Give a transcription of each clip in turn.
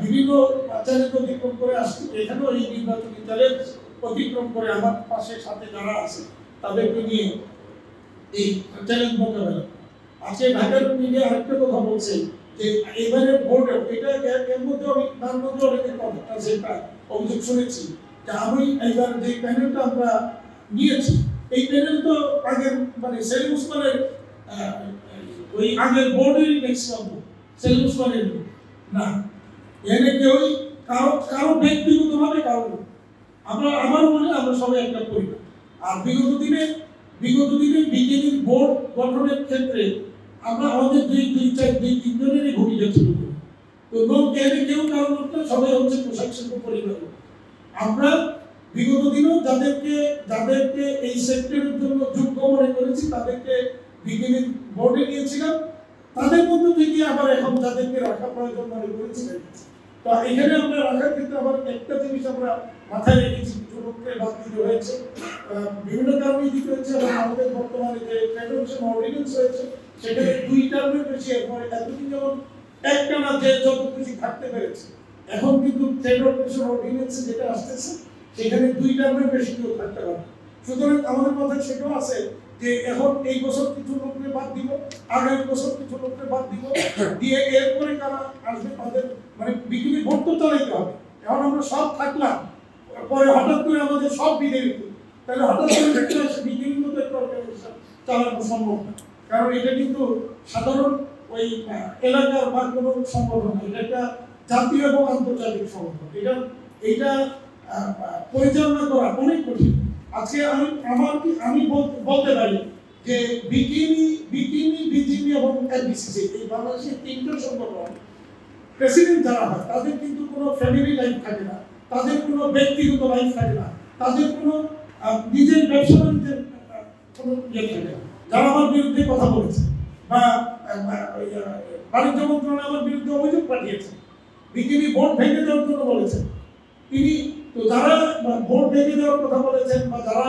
বিভিন্ন চ্যালেঞ্জ অতিক্রম করে আসছি, এখানেও এই নির্বাচনী চ্যালেঞ্জ অতিক্রম করে আমার পাশে সাথে যারা আছে তাদেরকে নিয়ে এই চ্যালেঞ্জ মোকাবেলা। আজকে ঢাকার মিডিয়া আরেকটা কথা বলছে যে এবারে বোর্ডে এটা এর মধ্যে আমি তার মধ্যে অনেকের কথা যেটা অভিযোগ শুনেছি যে আমি এইবার যে প্যানেলটা আমরা নিয়েছি এই প্যানেল তো আগের মানে সেলিম ওসমানের ওই আগের বোর্ডেরই ম্যাক্সিমাম সেলিম ওসমানের না, এনে কেউই কারো ব্যক্তিগতভাবে কারো আমরা আমার মনে আমরা সবাই একটা পরিবার। আর বিগত দিনে বিজেপির বোর্ড গঠনের ক্ষেত্রে আমরা আমাদের দুই তিনজনেরই ভূমিকা ছিল। তো লোক কেউ কারণ সবাই হচ্ছে পোশাক শিল্প পরিবার। আমরা বিগত দিনেও যাদেরকে এই সেক্টরের জন্য যোগ্য মনে করেছি তাদেরকে বিজেপির বোর্ডে নিয়েছিলাম, তাদের মধ্যে থেকে আবার এখন যাদেরকে রাখা প্রয়োজন মনে করেছি। তো এখানে আমরা রাখার ক্ষেত্রে আবার একটা জিনিস আমরা মাথায় রেখেছি, কিছু লোককে বাদ দিতে হয়েছে, বিভিন্ন কারণে দিতে হয়েছে। এবং আমাদের বর্তমানে যে ফেডারেশন অর্ডিন্যান্স হয়েছে সেখানে 2 টার্মের বেশি এতদিন যেমন একটানা যে যত কিছু থাকতে পেরেছে, এখন কিন্তু ফেডারেশন অর্ডিন্যান্সে যেটা আসতেছে সেখানে 2 টার্মের বেশি কেউ থাকতে পারে। সুতরাং আমাদের মাথায় সেটাও আছে যে এখন এই বছর কিছু লোককে বাদ দিব, আগামী বছর কিছু লোককে বাদ দিব, দিয়ে এরপরে কারা আসবে তাদের মানে বিজেপি ভোট তো চালাইতে হবে। এখন আমরা সব থাকলাম, পরে হঠাৎ করে আমাদের সব বিদায় দিত, তাহলে হঠাৎ করে বিজেপির মতো একটা অর্গানাইজেশন চালানো সম্ভব না। কারণ এটা কিন্তু সাধারণ ওই এলাকার বা কোনো সংগঠন না, এটা একটা জাতীয় এবং আন্তর্জাতিক সংগঠন। এটা পরিচালনা করা অনেক কঠিন। আজকে আমি বলতে পারি যে বিজিবি এবং এফবিসিসি এই বাংলাদেশের 3টা সংগঠন প্রেসিডেন্ট যারা হয় তাদের কিন্তু কোনো ফ্যামিলি লাইফ থাকে না, তাদের কোনো ব্যক্তিগত লাইফ থাকে না, তাদের কোনো নিজের ব্যবসা বাণিজ্যের কোনো ইয়ে থাকে না। যারা আমার বিরুদ্ধে কথা বলেছে বা বাণিজ্য মন্ত্রণালয় আমার বিরুদ্ধে অভিযোগ পাঠিয়েছে, বিজেপি ভোট ভেঙে দেওয়ার জন্য বলেছেন তিনি, তো যারা ভোট ভেঙে দেওয়ার কথা বলেছেন বা যারা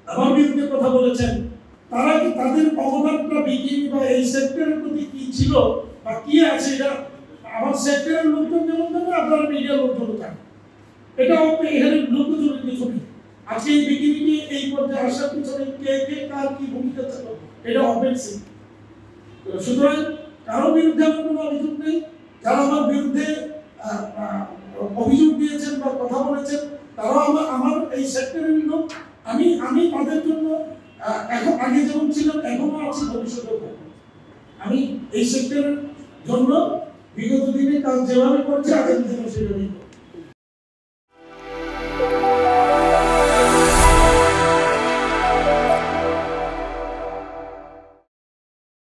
আমার বিরুদ্ধে কথা বলেছেন তারা কি তাদের অবদানটা বিজেপি বা এই সেক্টরের প্রতি কি ছিল বা কি আছে, এটা আমার সেক্টরের লোকজন যেমন থাকে আপনার মিডিয়ার লোকজন থাকে, এটা এখানে লোকজনের কিছু নেই। আজকে এই বিজেপিকে এই পর্যায়ে আসার পিছনে কে কার কি ভূমিকা ছিল এটা অপেক্ষিত। সুতরাং কারো বিরুদ্ধে আমার কোনো অভিযোগ নেই। যারা আমার বিরুদ্ধে অভিযোগ দিয়েছেন বা কথা বলেছেন তারাও আমার এই সেক্টরের লোক। আমি তাদের জন্য এখন আগে যেমন ছিলাম এখনো আছি, ভবিষ্যতেও থাকবো। আমি এই সেক্টরের জন্য বিগত দিনে কাজ যেভাবে করছি আগামী দিনে সেভাবে